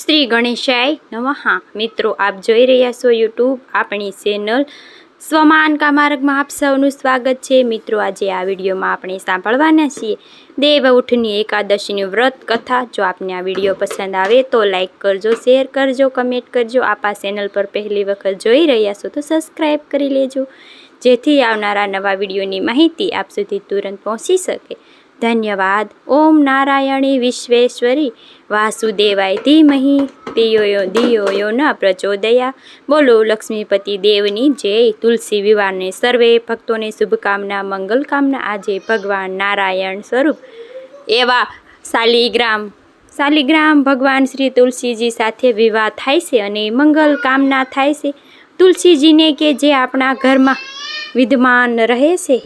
શ્રી ગણેશાય નમઃ। મિત્રો, આપ જોઈ રહ્યા છો યુટ્યુબ આપણી ચેનલ સ્વમાન કા માર્ગમાં આપ સૌનું સ્વાગત છે। મિત્રો, આજે આ વિડીયોમાં આપણે સાંભળવાના છીએ દેવઉઠની એકાદશીની વ્રત કથા। જો આપને આ વિડીયો પસંદ આવે તો લાઈક કરજો, શેર કરજો, કમેન્ટ કરજો। આપ આ ચેનલ પર પહેલી વખત જોઈ રહ્યા છો તો સબસ્ક્રાઈબ કરી લેજો, જેથી આવનારા નવા વિડીયોની માહિતી આપ સુધી તુરંત પહોંચી શકે। ધન્યવાદ। ઓમ નારાયણી વિશ્વેશ્વરી વાસુદેવાય ધીમહિ ધિયો ન પ્રચોદયા। બોલો લક્ષ્મીપતિ દેવની જય। તુલસી વિવાહને સર્વે ભક્તોને શુભકામના, મંગલ કામના। આજે ભગવાન નારાયણ સ્વરૂપ એવા શાલિગ્રામ ભગવાન શ્રી તુલસીજી સાથે વિવાહ થાય છે અને મંગલ કામના થાય છે તુલસીજીને કે જે આપણા ઘરમાં વિદ્યમાન રહે છે।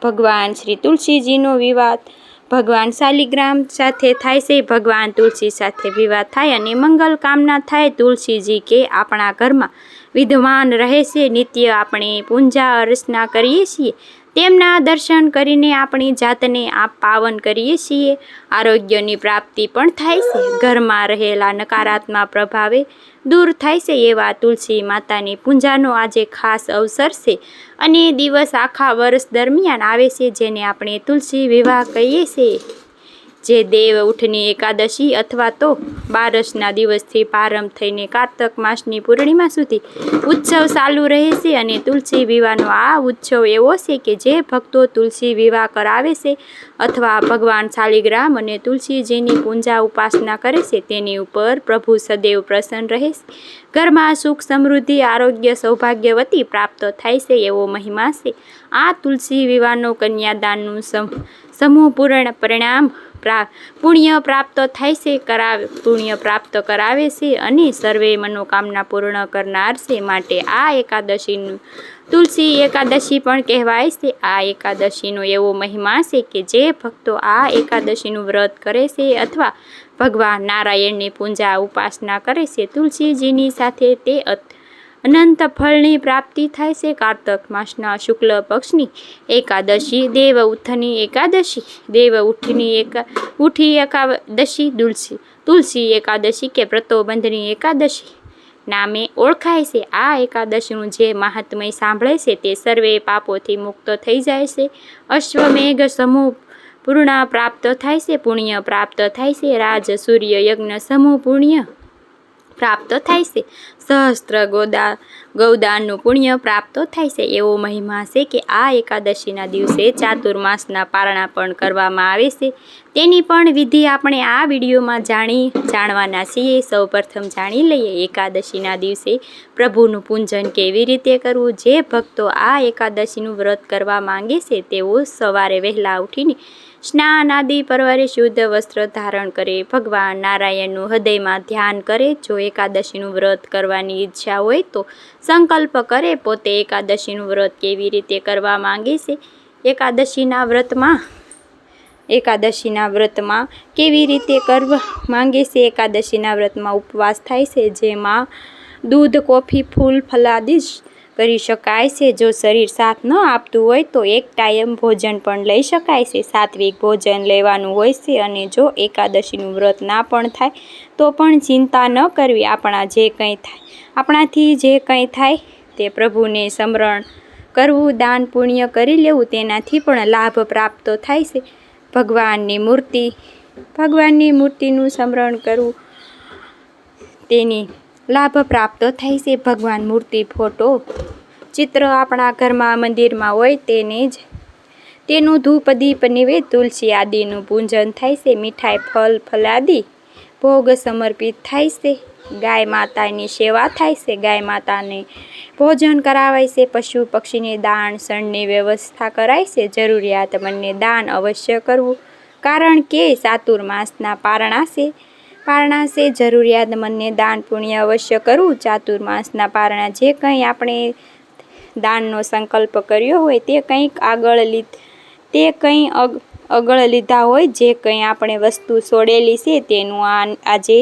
ભગવાન શ્રી તુલસીજીનો વિવાહ ભગવાન શાલિગ્રામ સાથે થાય છે। ભગવાન તુલસી સાથે વિવાહ થાય અને મંગલ કામના થાય તુલસીજી કે આપણા ઘરમાં વિદ્યમાન રહે છે। નિત્ય આપણે પૂજા અર્ચના કરીએ છીએ, તેમના દર્શન કરીને આપણી જાતને પાવન કરીએ છીએ। આરોગ્યની પ્રાપ્તિ પણ થાય છે, ઘરમાં રહેલા નકારાત્મક પ્રભાવે દૂર થાય છે। એવા તુલસી માતાની પૂજાનો આજે ખાસ અવસર છે અને દિવસ આખા વર્ષ દરમિયાન આવે છે, જેને આપણે તુલસી વિવાહ કહીએ છીએ। જે દેવ ઉઠની એકાદશી અથવા તો બારસના દિવસથી પ્રારંભ થઈને કારતક માસની પૂર્ણિમા સુધી ઉત્સવ ચાલુ રહે છે। અને તુલસી વિવાહનો આ ઉત્સવ એવો છે કે જે ભક્તો તુલસી વિવાહ કરાવે છે અથવા ભગવાન શાલિગ્રામ અને તુલસીજીની પૂજા ઉપાસના કરે છે તેની ઉપર પ્રભુ સદૈવ પ્રસન્ન રહે છે। ઘરમાં સુખ સમૃદ્ધિ આરોગ્ય સૌભાગ્યવતી પ્રાપ્ત થાય છે એવો મહિમા છે। આ તુલસી વિવાહનો કન્યાદાનનું સમૂહ પુણ્ય પ્રાપ્ત થાય છે, પુણ્ય પ્રાપ્ત કરાવે છે અને સર્વે મનોકામના પૂર્ણ કરનાર છે। માટે આ એકાદશીનું તુલસી એકાદશી પણ કહેવાય છે। આ એકાદશીનો એવો મહિમા છે કે જે ભક્તો આ એકાદશીનું વ્રત કરે છે અથવા ભગવાન નારાયણની પૂજા ઉપાસના કરે છે તુલસીજીની સાથે તે અનંત ફળની પ્રાપ્તિ થાય છે। કારતક માસના શુક્લ પક્ષની એકાદશી દેવ ઉઠની એકાદશી, ઉઠી એકાદશી, તુલસી એકાદશી કે વ્રતોબંધની એકાદશી નામે ઓળખાય છે। આ એકાદશીનું જે મહાત્મય સાંભળે છે તે સર્વે પાપોથી મુક્ત થઈ જાય છે। અશ્વમેઘ સમૂહ પૂર્ણ પ્રાપ્ત થાય છે, પુણ્ય પ્રાપ્ત થાય છે। રાજ સૂર્ય યજ્ઞ સમૂહ પુણ્ય પ્રાપ્ત થાય છે। સહસ્ત્ર ગૌદાનનું પુણ્ય પ્રાપ્ત થાય છે। એવો મહિમા છે કે આ એકાદશીના દિવસે ચાતુર્માસના પારણા પણ કરવામાં આવે છે। તેની પણ વિધિ આપણે આ વિડીયોમાં જાણવાના છીએ। સૌપ્રથમ જાણી લઈએ એકાદશીના દિવસે પ્રભુનું પૂજન કેવી રીતે કરવું। જે ભક્તો આ એકાદશીનું વ્રત કરવા માંગે છે તેઓ સવારે વહેલા ઉઠીને સ્નાન આદિ પરવારે શુદ્ધ વસ્ત્ર ધારણ કરે, ભગવાન નારાયણનું હૃદયમાં ધ્યાન કરે। જો એકાદશીનું વ્રત કરવાની ઈચ્છા હોય તો સંકલ્પ કરે પોતે એકાદશીનું વ્રત કેવી રીતે કરવા માંગે છે। એકાદશીના વ્રતમાં કેવી રીતે કરવા માંગે છે। એકાદશીના વ્રતમાં ઉપવાસ થાય છે, જેમાં દૂધ, કોફી, ફૂલ ફલાદી કરી શકાય છે। જો શરીર સાથ ન આપતું હોય તો એક ટાઈમ ભોજન પણ લઈ શકાય છે, સાત્વિક ભોજન લેવાનું હોય છે। અને જો એકાદશીનું વ્રત ના પણ થાય તો પણ ચિંતા ન કરવી। આપણાથી જે કંઈ થાય તે પ્રભુને સ્મરણ કરવું, દાન પુણ્ય કરી લેવું, તેનાથી પણ લાભ પ્રાપ્ત થાય છે। ભગવાનની મૂર્તિનું સ્મરણ કરવું, તેની લાભ પ્રાપ્ત થાય છે। ભગવાન મૂર્તિ, ફોટો, ચિત્ર આપણા ઘરમાં મંદિરમાં હોય તેનું ધૂપ દીપ નિવેદ તુલસી આદિનું પૂજન થાય છે। મીઠાઈ ફલ ફલાદી ભોગ સમર્પિત થાય છે। ગાય માતાની સેવા થાય છે, ગાય માતાને ભોજન કરાવાય છે। પશુ પક્ષીને દાન શણની વ્યવસ્થા કરાય છે। જરૂરિયાતમંદને દાન અવશ્ય કરવું, કારણ કે ચાતુર્માસના પારણા છે। જરૂરિયાતમંદને દાન પુણ્ય અવશ્ય કરવું। ચાતુર્માસના પારણા જે કંઈ આપણે દાનનો સંકલ્પ કર્યો હોય તે કંઈક આગળ લીધા હોય, જે કંઈ આપણે વસ્તુ છોડેલી છે તેનું આજે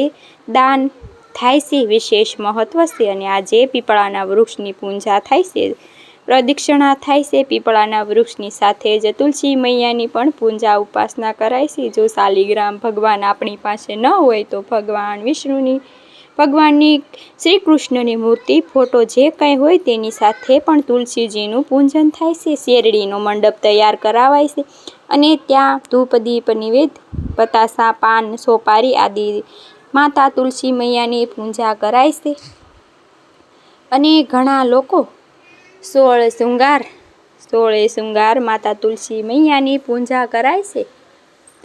દાન થાય છે, વિશેષ મહત્વ છે। અને આજે પીપળાના વૃક્ષની પૂજા થાય છે। પ્રદક્ષિણા થાય છે. પીપળાના વૃક્ષની સાથે જ તુલસી મૈયાની પણ પૂજા ઉપાસના કરાય છે. જો શાલિગ્રામ ભગવાન આપણી પાસે ન હોય તો ભગવાન વિષ્ણુની, ભગવાનની, શ્રી કૃષ્ણની મૂર્તિ, ફોટો જે કંઈ હોય તેની સાથે પણ તુલસીજીનું પૂજન થાય છે. શેરડીનો મંડપ તૈયાર કરાવાય છે અને ત્યાં ધૂપ દીપ નિવેદ, પતાસા, પાન, સોપારી આદિ માતા તુલસી મૈયાની પૂજા કરાય છે. અને ઘણા લોકો 16 શૃંગાર માતા તુલસી મૈયાની પૂજા કરાય છે.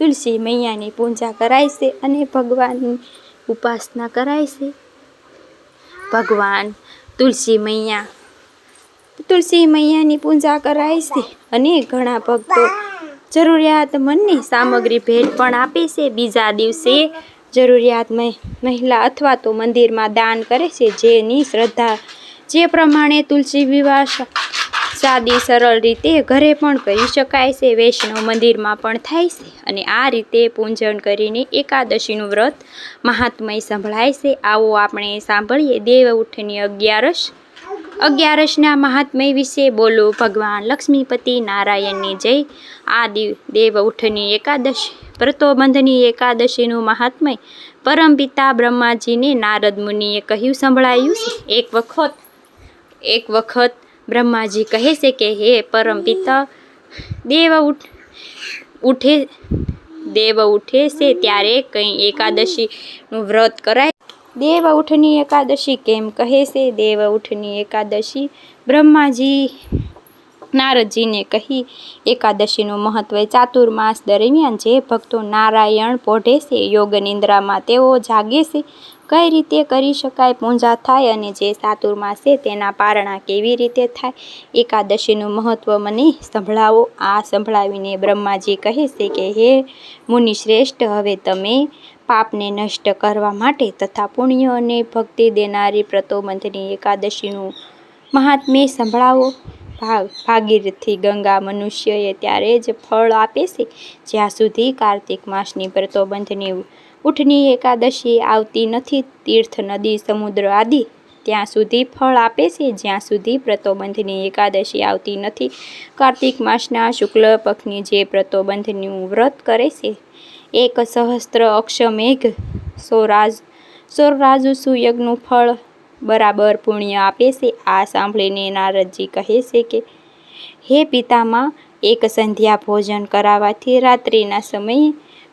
તુલસી મૈયાની પૂજા કરાય છે અને ભગવાનની ઉપાસના કરાય છે. ભગવાન તુલસી મૈયાની પૂજા કરાય છે અને ઘણા ભક્તો જરૂરિયાતમંદની સામગ્રી ભેટ પણ આપે છે. બીજા દિવસે જરૂરિયાત મહિલા અથવા તો મંદિરમાં દાન કરે છે. જેની શ્રદ્ધા જે પ્રમાણે તુલસી વિવાહ સાદી સરળ રીતે ઘરે પણ કરી શકાય છે. વૈષ્ણવ મંદિરમાં પણ થાય છે અને આ રીતે પૂજન કરીને એકાદશીનું વ્રત મહાત્મય સંભળાય છે. આવો આપણે સાંભળીએ દેવઉઠની 11ના મહાત્મય વિશે. બોલો ભગવાન લક્ષ્મીપતિ નારાયણની જય. આ દેવઉઠની એકાદશી, વ્રતોબંધની એકાદશીનું મહાત્મય પરમપિતા બ્રહ્માજીને નારદ મુનિએ કહ્યું સંભળાયું છે. એક વખત બ્રહ્માજી કહે છે કે હે પરમપિતા, દેવ ઉઠે છે ત્યારે કઈ એકાદશીનું વ્રત કરાય? દેવઉઠની એકાદશી કેમ કહે છે? દેવઉઠની એકાદશી બ્રહ્માજી નારદજીને કહી. એકાદશીનું મહત્વ. ચાતુર્માસ દરમિયાન જે ભક્તો નારાયણ પોઢે છે, યોગ નિદ્રામાં તેઓ જાગે છે, કઈ રીતે કરી શકાય, પૂજા થાય અને જે ચાતુર્માસ છે તેના પારણા કેવી રીતે થાય? એકાદશીનું મહત્વ મને સંભળાવો. આ સંભળાવીને બ્રહ્માજી કહે છે કે હે મુનિશ્રેષ્ઠ, હવે તમે પાપને નષ્ટ કરવા માટે તથા પુણ્ય અને ભક્તિ દેનારી વ્રતોબંધની એકાદશીનું મહાત્મ્ય સંભળાવો. ભાગીરથી ગંગા મનુષ્યએ ત્યારે જ ફળ આપે છે જ્યાં સુધી કાર્તિક માસની વ્રતોબંધની ઉઠની એકાદશી આવતી નથી. તીર્થ, નદી, સમુદ્ર આદિ ત્યાં સુધી ફળ આપે છે જ્યાં સુધી વ્રતોબંધની એકાદશી આવતી નથી. કાર્તિક માસના શુક્લ પક્ષની જે વ્રતોબંધનું વ્રત કરે છે, 1 સહસ્ત્ર અક્ષમેઘ સૌરાજસુ યજ્ઞનું ફળ બરાબર પુણ્ય આપે છે. આ સાંભળીને નારદજી કહે છે કે હે પિતામહ, એક સંધ્યા ભોજન કરાવવાથી, રાત્રિના સમયે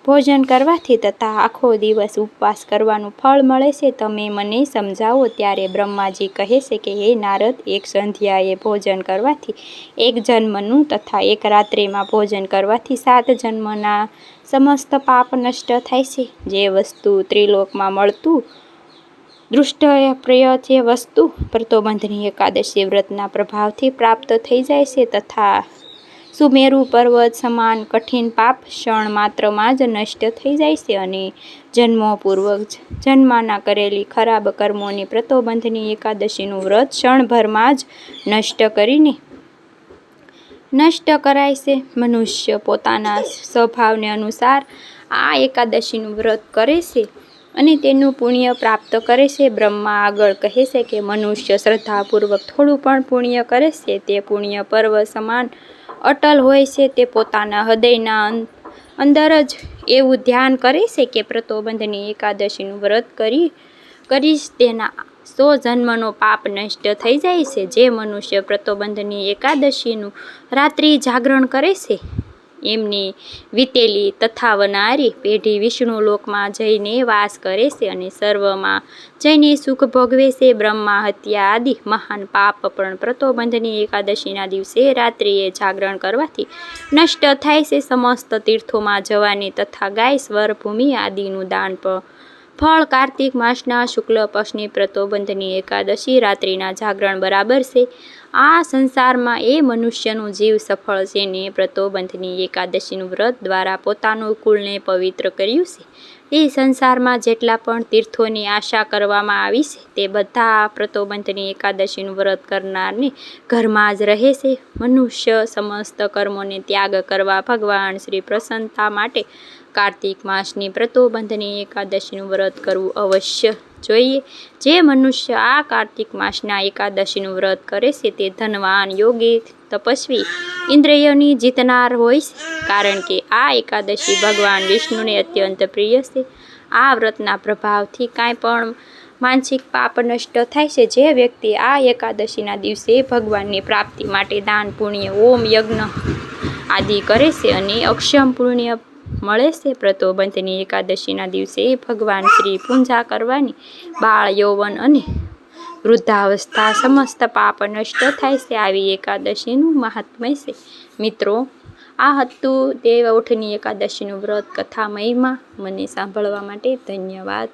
ભોજન કરવાથી તથા આખો દિવસ ઉપવાસ કરવાનું ફળ મળે છે. તમે મને સમજાવો. ત્યારે બ્રહ્માજી કહે છે કે હે નારદ, એક સંધ્યાએ ભોજન કરવાથી 1 જન્મનું તથા 1 રાત્રિમાં ભોજન કરવાથી 7 જન્મના સમસ્ત પાપ નષ્ટ થાય છે. જે વસ્તુ ત્રિલોકમાં મળતું દૃષ્ટપ્રિય જે વસ્તુ વ્રતોબંધની એકાદશી વ્રતના પ્રભાવથી પ્રાપ્ત થઈ જાય છે તથા સુમેરુ પર્વત સમાન કઠિન પાપ ક્ષણ માત્રમાં જ નષ્ટ થઈ જાય છે અને જન્મોપૂર્વક જન્મના કરેલી ખરાબ કર્મોની વ્રતોબંધની એકાદશીનું વ્રત ક્ષણભરમાં જ નષ્ટ કરાય છે. મનુષ્ય પોતાના સ્વભાવને અનુસાર આ એકાદશીનું વ્રત કરે છે અને તેનું પુણ્ય પ્રાપ્ત કરે છે. બ્રહ્મા આગળ કહે છે કે મનુષ્ય શ્રદ્ધાપૂર્વક થોડું પણ પુણ્ય કરે છે તે પુણ્ય પર્વત સમાન અટલ હોય છે. તે પોતાના હૃદયના અંદર જ એવું ધ્યાન કરે છે કે વ્રતોબંધની એકાદશીનું વ્રત કરીશ તેના 100 જન્મનો પાપ નષ્ટ થઈ જાય છે. જે મનુષ્ય વ્રતોબંધની એકાદશીનું રાત્રિ જાગરણ કરે છે એમની વીતેલી તથાવનારી પેઢી વિષ્ણુ લોકમાં જઈને વાસ કરે છે અને સર્વમાં જઈને સુખ ભોગવે છે. બ્રહ્મા હત્યા આદિ મહાન પાપ પણ વ્રતોબંધની એકાદશીના દિવસે રાત્રિએ જાગરણ કરવાથી નષ્ટ થાય છે. સમસ્ત તીર્થોમાં જવાની તથા ગાય, સ્વર, ભૂમિ આદિનું દાન ફળ કાર્તિક માસના શુક્લ પક્ષની વ્રતોબંધની એકાદશી રાત્રિના જાગરણ બરાબર છે. આ સંસારમાં એ મનુષ્યનું જીવ સફળ જેને વ્રતોબંધની એકાદશીનું વ્રત દ્વારા પોતાનું કુળને પવિત્ર કર્યું છે. એ સંસારમાં જેટલા પણ તીર્થોની આશા કરવામાં આવી છે તે બધા વ્રતોબંધની એકાદશીનું વ્રત કરનારને ઘરમાં જ રહે છે. મનુષ્ય સમસ્ત કર્મોને ત્યાગ કરવા ભગવાન શ્રી પ્રસન્નતા માટે કાર્તિક માસની વ્રતોબંધની એકાદશીનું વ્રત કરવું અવશ્ય જોઈએ. જે મનુષ્ય આ કાર્તિક માસના એકાદશીનું વ્રત કરે છે તે ધનવાન, યોગી, તપસ્વી, ઇન્દ્રિયોની જીતનાર હોય છે, કારણ કે આ એકાદશી ભગવાન વિષ્ણુને અત્યંત પ્રિય છે. આ વ્રતના પ્રભાવથી કાંઈ પણ માનસિક પાપ નષ્ટ થાય છે. જે વ્યક્તિ આ એકાદશીના દિવસે ભગવાનની પ્રાપ્તિ માટે દાન, પુણ્ય, હોમ, યજ્ઞ આદિ કરે છે અને અક્ષમ પુણ્ય મળે છે. વ્રતોબંધની એકાદશીના દિવસે ભગવાન શ્રી પૂજા કરવાની બાળ, યૌવન અને વૃદ્ધાવસ્થા સમસ્ત પાપ નષ્ટ થાય છે. આવી એકાદશીનું મહાત્મ્ય છે. મિત્રો, આ હતું દેવઉઠની એકાદશીનું વ્રત કથા મહિમા. મને સાંભળવા માટે ધન્યવાદ.